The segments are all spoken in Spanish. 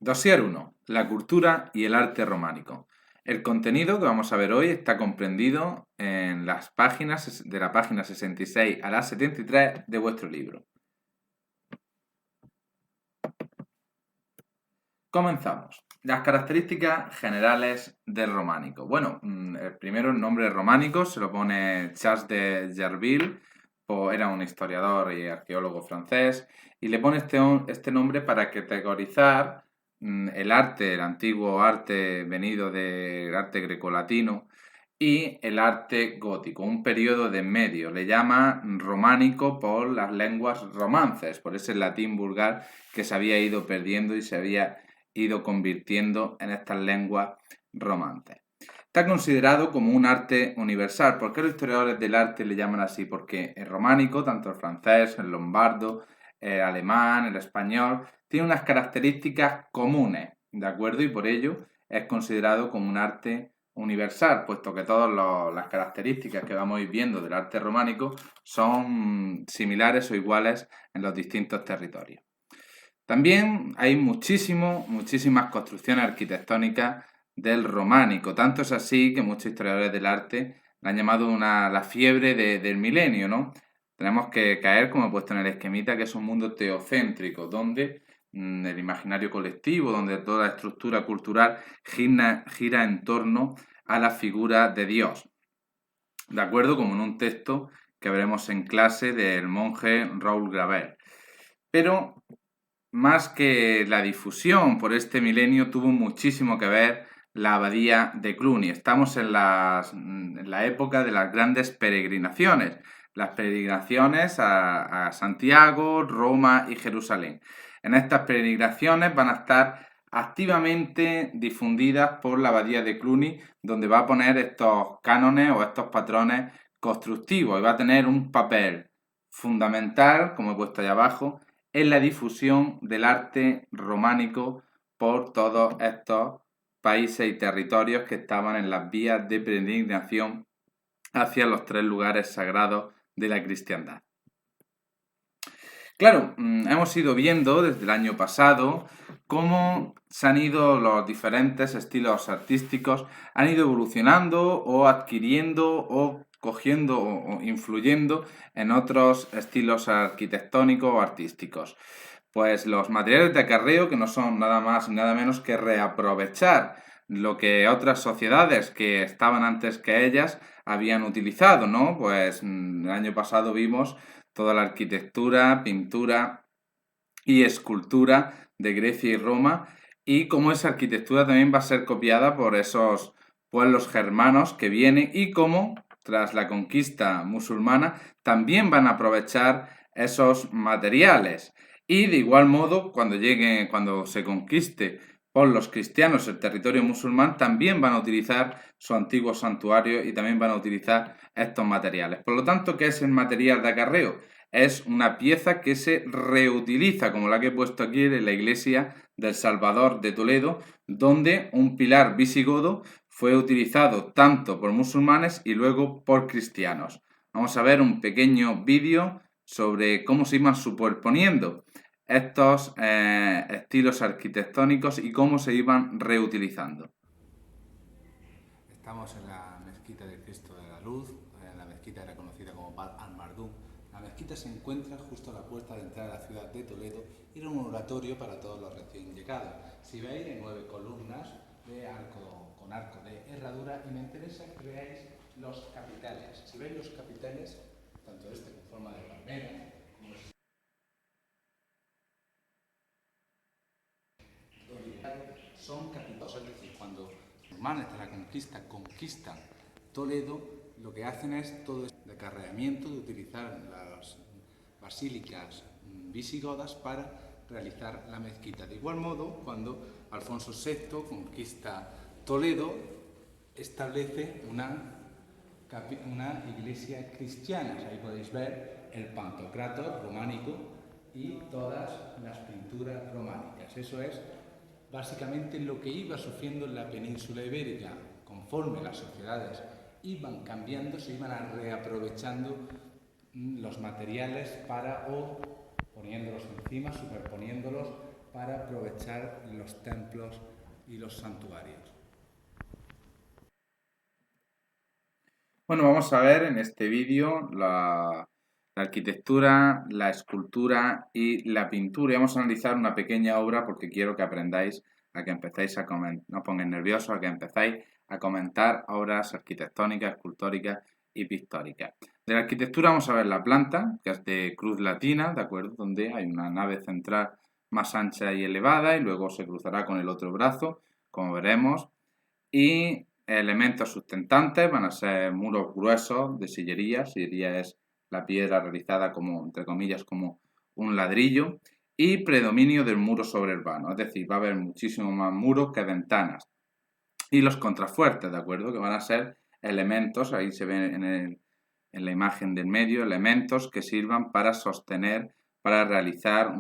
Dossier 1. La cultura y el arte románico. El contenido que vamos a ver hoy está comprendido en las páginas de la página 66 a la 73 de vuestro libro. Comenzamos. Las características generales del románico. Bueno, el primero, el nombre románico, se lo pone Charles de Gerville, era un historiador y arqueólogo francés, y le pone este nombre para categorizar el arte, el antiguo arte venido del arte grecolatino, y el arte gótico, un periodo de medio. Le llama románico por las lenguas romances, por ese latín vulgar que se había ido perdiendo y se había ido convirtiendo en estas lenguas romances. Está considerado como un arte universal. ¿Por qué los historiadores del arte le llaman así? Porque el románico, tanto el francés, el lombardo, el alemán, el español, tiene unas características comunes, ¿de acuerdo? Y por ello es considerado como un arte universal, puesto que todas las características que vamos a ir viendo del arte románico son similares o iguales en los distintos territorios. También hay muchísimas construcciones arquitectónicas del románico. Tanto es así que muchos historiadores del arte la han llamado la fiebre del milenio, ¿no? Tenemos que caer, como he puesto en el esquemita, que es un mundo teocéntrico, donde el imaginario colectivo, donde toda la estructura cultural gira en torno a la figura de Dios. De acuerdo, como en un texto que veremos en clase del monje Raoul Gravel. Pero más que la difusión por este milenio, tuvo muchísimo que ver la abadía de Cluny. Estamos en la época de las grandes peregrinaciones, las peregrinaciones a Santiago, Roma y Jerusalén. En estas peregrinaciones van a estar activamente difundidas por la abadía de Cluny, donde va a poner estos cánones o estos patrones constructivos y va a tener un papel fundamental, como he puesto ahí abajo, en la difusión del arte románico por todos estos países y territorios que estaban en las vías de peregrinación hacia los tres lugares sagrados de la cristiandad. Claro, hemos ido viendo desde el año pasado cómo se han ido los diferentes estilos artísticos, han ido evolucionando o adquiriendo o cogiendo o influyendo en otros estilos arquitectónicos o artísticos. Pues los materiales de acarreo, que no son nada más y nada menos que reaprovechar lo que otras sociedades que estaban antes que ellas habían utilizado, ¿no? Pues el año pasado vimos toda la arquitectura, pintura y escultura de Grecia y Roma y cómo esa arquitectura también va a ser copiada por esos pueblos germanos que vienen y cómo tras la conquista musulmana también van a aprovechar esos materiales. Y de igual modo, cuando se conquiste por los cristianos el territorio musulmán, también van a utilizar su antiguo santuario y también van a utilizar estos materiales. Por lo tanto, ¿qué es el material de acarreo? Es una pieza que se reutiliza, como la que he puesto aquí en la iglesia del Salvador de Toledo, donde un pilar visigodo fue utilizado tanto por musulmanes y luego por cristianos. Vamos a ver un pequeño vídeo sobre cómo se iban superponiendo estos estilos arquitectónicos y cómo se iban reutilizando. Estamos en la mezquita del Cristo de la Luz, la mezquita era conocida como Bab al-Mardum. La mezquita se encuentra justo a la puerta de entrada de la ciudad de Toledo y era un oratorio para todos los recién llegados. Si veis, hay 9 columnas con arco de herradura y me interesa que veáis los capiteles. Si veis los capiteles, tanto este con forma de palmera, como son capiteles, es decir, cuando los musulmanes de la conquista conquistan Toledo, lo que hacen es todo este acarreamiento de utilizar las basílicas visigodas para realizar la mezquita. De igual modo, cuando Alfonso VI conquista Toledo, establece una iglesia cristiana. Ahí podéis ver el Pantocrátor románico y todas las pinturas románicas. Eso es básicamente lo que iba sufriendo en la península ibérica. Conforme las sociedades iban cambiando, se iban reaprovechando los materiales para o poniéndolos encima, superponiéndolos para aprovechar los templos y los santuarios. Bueno, vamos a ver en este vídeo la arquitectura, la escultura y la pintura. Y vamos a analizar una pequeña obra porque quiero que aprendáis a que empecéis a comentar, no os pongáis nerviosos, a que empecéis a comentar obras arquitectónicas, escultóricas y pictóricas. De la arquitectura vamos a ver la planta, que es de cruz latina, ¿de acuerdo? Donde hay una nave central más ancha y elevada y luego se cruzará con el otro brazo, como veremos. Y elementos sustentantes van a ser muros gruesos de sillería. Sillería es la piedra realizada como, entre comillas, como un ladrillo. Y predominio del muro sobre el vano, es decir, va a haber muchísimo más muros que ventanas. Y los contrafuertes, ¿de acuerdo? Que van a ser elementos, ahí se ven en la imagen del medio, elementos que sirvan para sostener, para realizar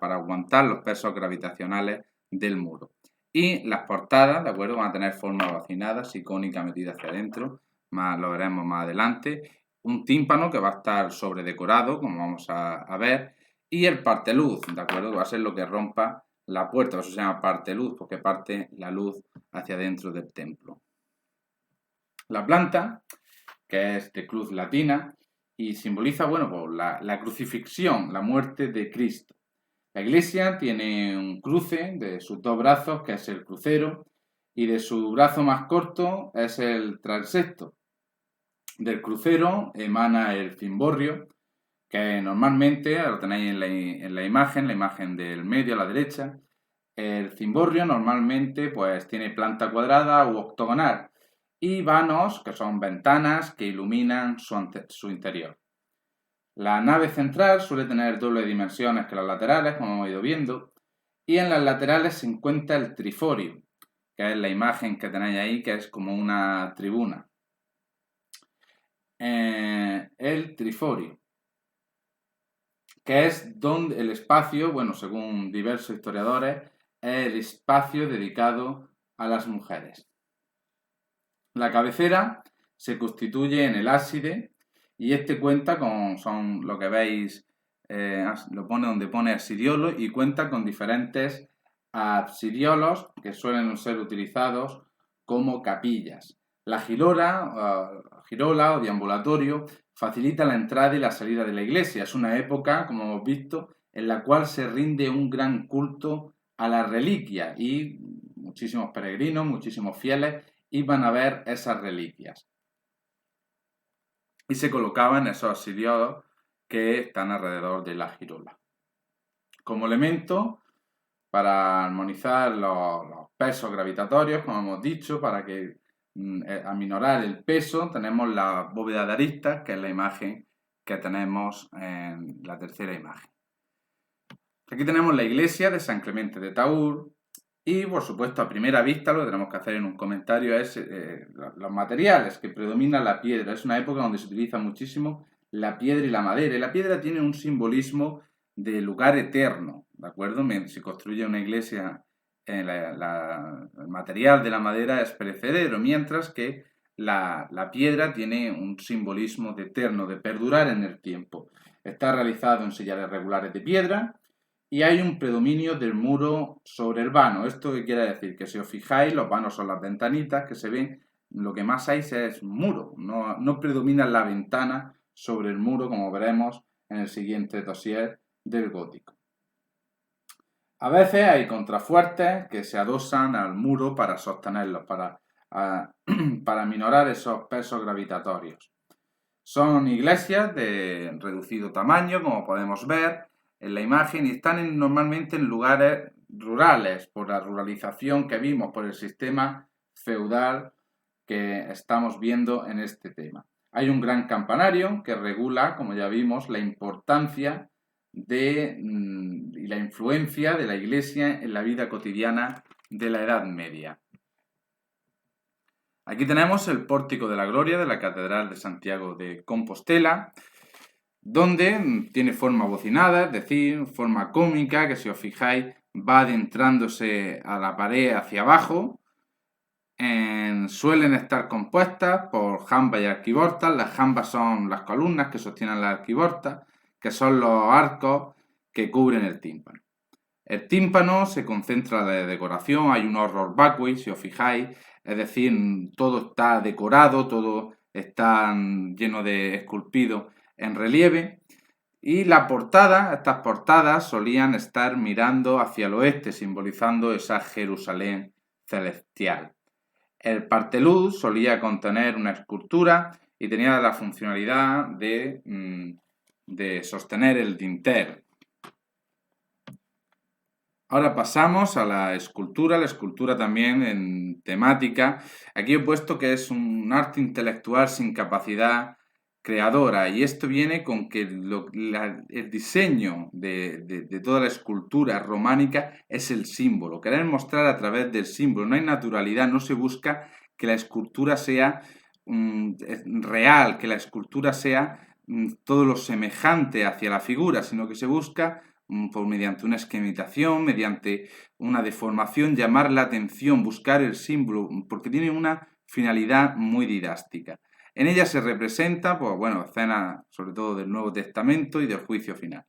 para aguantar los pesos gravitacionales del muro. Y las portadas, ¿de acuerdo? Van a tener forma vacinada, sicónica metida hacia adentro, lo veremos más adelante. Un tímpano que va a estar sobredecorado, como vamos a ver. Y el parteluz, ¿de acuerdo? Que va a ser lo que rompa la puerta, por eso se llama parteluz, porque parte la luz hacia dentro del templo. La planta, que es de cruz latina, y simboliza, bueno, pues la crucifixión, la muerte de Cristo. La iglesia tiene un cruce de sus dos brazos, que es el crucero, y de su brazo más corto es el transepto. Del crucero emana el cimborrio, que normalmente, lo tenéis en la imagen del medio a la derecha. El cimborrio normalmente pues tiene planta cuadrada u octogonal y vanos, que son ventanas que iluminan su interior. La nave central suele tener doble dimensiones que las laterales, como hemos ido viendo, y en las laterales se encuentra el triforio, que es la imagen que tenéis ahí, que es como una tribuna. El triforio, que es donde el espacio, bueno, según diversos historiadores, es el espacio dedicado a las mujeres. La cabecera se constituye en el ábside y este cuenta son lo que veis, lo pone donde pone absidiolo y cuenta con diferentes absidiolos que suelen ser utilizados como capillas. La girola o deambulatorio facilita la entrada y la salida de la iglesia. Es una época, como hemos visto, en la cual se rinde un gran culto a la reliquia y muchísimos peregrinos, muchísimos fieles iban a ver esas reliquias. Y se colocaban esos absidiolos que están alrededor de la girola. Como elemento, para armonizar los pesos gravitatorios, como hemos dicho, para que aminorar el peso, tenemos la bóveda de aristas, que es la imagen que tenemos en la tercera imagen. Aquí tenemos la iglesia de San Clemente de Taur y, por supuesto, a primera vista lo que tenemos que hacer en un comentario es los materiales, que predomina la piedra. Es una época donde se utiliza muchísimo la piedra y la madera. Y la piedra tiene un simbolismo de lugar eterno, ¿de acuerdo? Se construye una iglesia, el material de la madera es perecedero, mientras que la piedra tiene un simbolismo de eterno, de perdurar en el tiempo. Está realizado en sillares regulares de piedra y hay un predominio del muro sobre el vano. ¿Esto qué quiere decir? Que si os fijáis, los vanos son las ventanitas que se ven, lo que más hay es muro, no predomina la ventana sobre el muro, como veremos en el siguiente dossier del gótico. A veces hay contrafuertes que se adosan al muro para sostenerlos, para minorar esos pesos gravitatorios. Son iglesias de reducido tamaño, como podemos ver en la imagen, y están normalmente en lugares rurales, por la ruralización que vimos, por el sistema feudal que estamos viendo en este tema. Hay un gran campanario que regula, como ya vimos, la importancia y la influencia de la iglesia en la vida cotidiana de la Edad Media. Aquí tenemos el Pórtico de la Gloria de la Catedral de Santiago de Compostela, donde tiene forma bocinada, es decir, forma cónica, que si os fijáis va adentrándose a la pared hacia abajo. Suelen estar compuestas por jambas y arquivoltas. Las jambas son las columnas que sostienen las arquivoltas, que son los arcos que cubren el tímpano. El tímpano se concentra de decoración, hay un horror vacui, si os fijáis, es decir, todo está decorado, todo está lleno de esculpido en relieve. Y estas portadas solían estar mirando hacia el oeste, simbolizando esa Jerusalén celestial. El parteluz solía contener una escultura y tenía la funcionalidad de sostener el dintel. Ahora pasamos a la escultura también en temática. Aquí he puesto que es un arte intelectual sin capacidad creadora y esto viene con que el diseño de toda la escultura románica es el símbolo. Querer mostrar a través del símbolo, no hay naturalidad, no se busca que la escultura sea real, que la escultura sea todo lo semejante hacia la figura, sino que se busca mediante una esquematización, mediante una deformación, llamar la atención, buscar el símbolo, porque tiene una finalidad muy didáctica. En ella se representa, pues bueno, escenas sobre todo del Nuevo Testamento y del juicio final.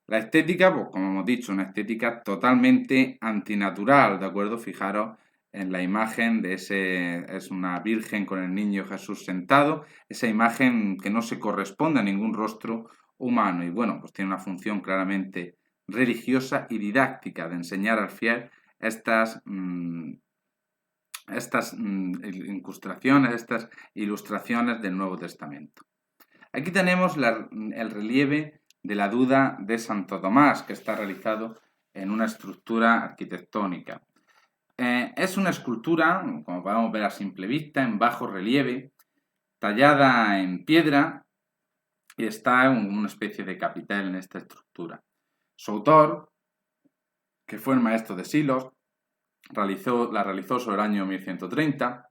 La estética, pues como hemos dicho, una estética totalmente antinatural, ¿de acuerdo? Fijaros en la imagen de es una virgen con el niño Jesús sentado, esa imagen que no se corresponde a ningún rostro humano y bueno, pues tiene una función claramente religiosa y didáctica de enseñar al fiel estas incrustaciones, estas ilustraciones del Nuevo Testamento. Aquí tenemos el relieve de la duda de Santo Tomás, que está realizado en una estructura arquitectónica. Es una escultura, como podemos ver a simple vista, en bajo relieve, tallada en piedra y está en una especie de capitel en esta estructura. Su autor, que fue el maestro de Silos, la realizó sobre el año 1130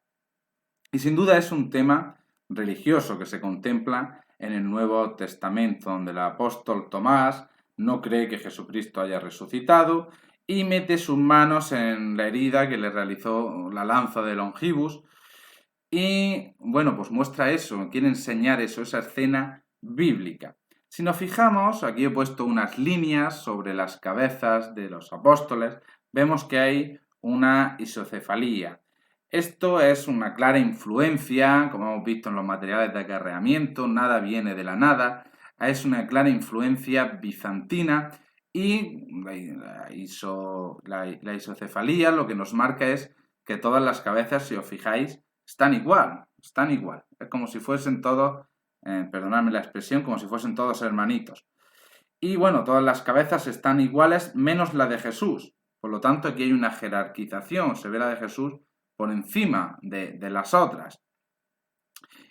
y sin duda es un tema religioso que se contempla en el Nuevo Testamento, donde el apóstol Tomás no cree que Jesucristo haya resucitado y mete sus manos en la herida que le realizó la lanza de Longibus y, bueno, pues muestra eso, quiere enseñar eso, esa escena bíblica. Si nos fijamos, aquí he puesto unas líneas sobre las cabezas de los apóstoles, vemos que hay una isocefalía. Esto es una clara influencia, como hemos visto en los materiales de acarreamiento, nada viene de la nada, es una clara influencia bizantina y la isocefalía lo que nos marca es que todas las cabezas, si os fijáis, están igual. Es como si fuesen todos, perdonadme la expresión, como si fuesen todos hermanitos. Y bueno, todas las cabezas están iguales menos la de Jesús. Por lo tanto, aquí hay una jerarquización, se ve la de Jesús por encima de las otras.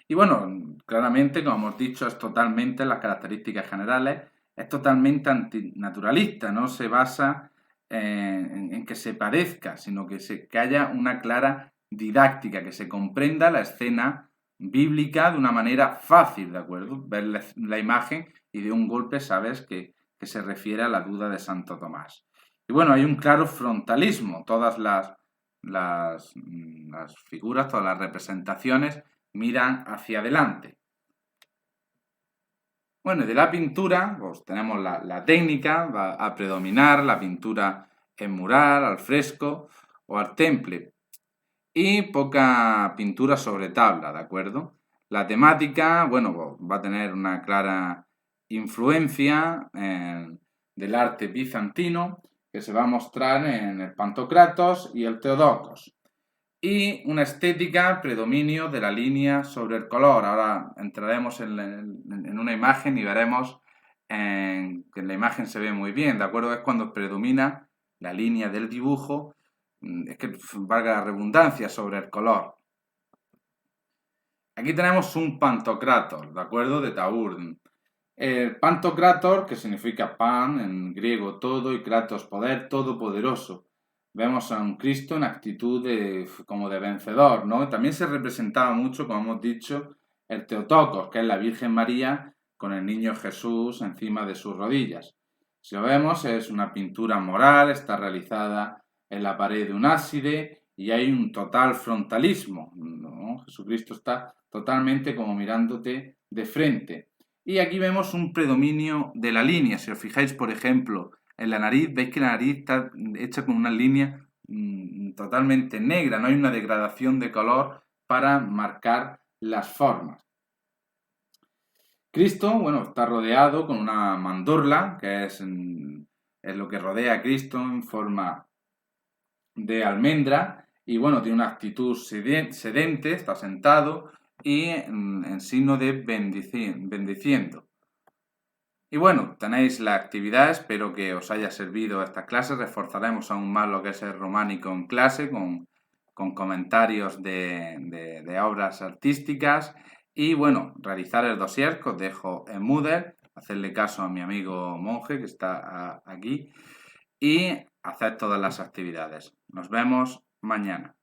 Y bueno, claramente, como hemos dicho, es totalmente, las características generales, es totalmente antinaturalista, no se basa en que se parezca, sino que haya una clara didáctica, que se comprenda la escena bíblica de una manera fácil, ¿de acuerdo? Ver la imagen y de un golpe sabes que se refiere a la duda de Santo Tomás. Y bueno, hay un claro frontalismo, todas las figuras, todas las representaciones miran hacia adelante. Bueno, y de la pintura, pues tenemos la técnica, va a predominar la pintura en mural, al fresco o al temple. Y poca pintura sobre tabla, ¿de acuerdo? La temática, bueno, pues va a tener una clara influencia del arte bizantino que se va a mostrar en el Pantocrator y el Teodocos. Y una estética, predominio de la línea sobre el color. Ahora entraremos en una imagen y veremos que en la imagen se ve muy bien, ¿de acuerdo? Es cuando predomina la línea del dibujo, es que valga la redundancia, sobre el color. Aquí tenemos un Pantocrator, ¿de acuerdo? De Taurn. El Pantocrator, que significa pan en griego todo y kratos poder, todopoderoso. Vemos a un Cristo en actitud como de vencedor, ¿no? También se representaba mucho, como hemos dicho, el Theotokos, que es la Virgen María con el niño Jesús encima de sus rodillas. Si lo vemos, es una pintura moral, está realizada en la pared de un ábside y hay un total frontalismo, ¿no? Jesucristo está totalmente como mirándote de frente. Y aquí vemos un predominio de la línea. Si os fijáis, por ejemplo, en la nariz, veis que la nariz está hecha con una línea totalmente negra, no hay una degradación de color para marcar las formas. Cristo, bueno, está rodeado con una mandorla, que es lo que rodea a Cristo en forma de almendra, y bueno, tiene una actitud sedente, está sentado y en signo de bendiciendo. Y bueno, tenéis la actividad, espero que os haya servido esta clase, reforzaremos aún más lo que es el románico en clase con comentarios de obras artísticas y bueno, realizar el dossier que os dejo en Moodle, hacerle caso a mi amigo monje que está aquí y hacer todas las actividades. Nos vemos mañana.